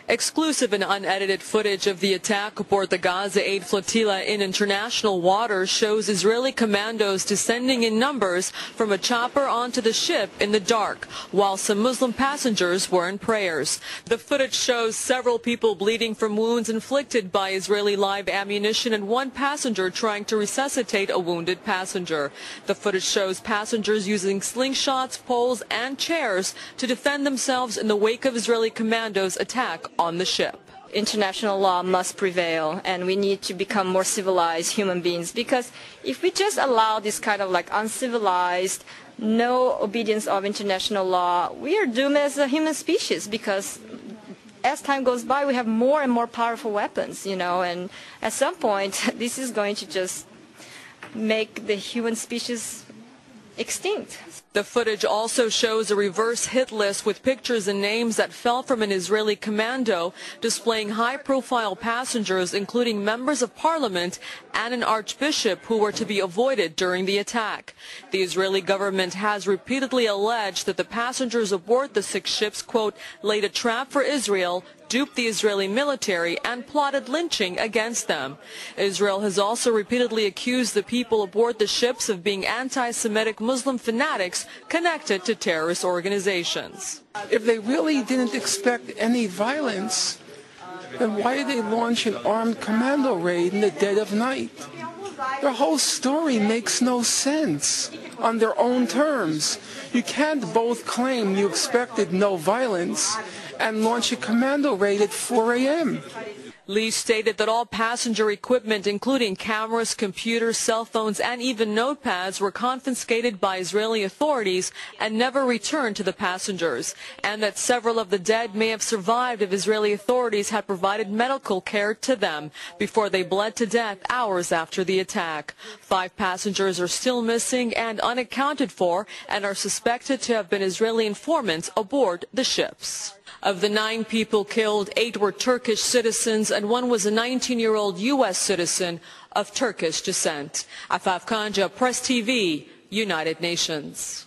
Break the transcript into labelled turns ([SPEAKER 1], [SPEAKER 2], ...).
[SPEAKER 1] Exclusive and unedited footage of the attack aboard the Gaza Aid Flotilla in international waters shows Israeli commandos descending in numbers from a chopper onto the ship in the dark, while some Muslim passengers were in prayers. The footage shows several people bleeding from wounds inflicted by Israeli live ammunition and one passenger trying to resuscitate a wounded passenger. The footage shows passengers using slingshots, poles, and chairs to defend themselves in the wake of Israeli commandos' attack on the ship.
[SPEAKER 2] International law must prevail, and we need to become more civilized human beings, because if we just allow this kind of uncivilized, no obedience of international law, we are doomed as a human species, because as time goes by we have more and more powerful weapons, and at some point this is going to just make the human species extinct.
[SPEAKER 1] The footage also shows a reverse hit list with pictures and names that fell from an Israeli commando, displaying high-profile passengers, including members of parliament and an archbishop, who were to be avoided during the attack. The Israeli government has repeatedly alleged that the passengers aboard the 6 ships, quote, laid a trap for Israel, duped the Israeli military, and plotted lynching against them. Israel has also repeatedly accused the people aboard the ships of being anti-Semitic Muslim fanatics connected to terrorist organizations.
[SPEAKER 3] If they really didn't expect any violence, then why did they launch an armed commando raid in the dead of night? Their whole story makes no sense on their own terms. You can't both claim you expected no violence and launch a commando raid at 4 a.m.
[SPEAKER 1] Lee stated that all passenger equipment, including cameras, computers, cell phones, and even notepads, were confiscated by Israeli authorities and never returned to the passengers, and that several of the dead may have survived if Israeli authorities had provided medical care to them before they bled to death hours after the attack. 5 passengers are still missing and unaccounted for and are suspected to have been Israeli informants aboard the ships. Of the 9 people killed, 8 were Turkish citizens and 1 was a 19-year-old U.S. citizen of Turkish descent. Afaf Kanja, Press TV, United Nations.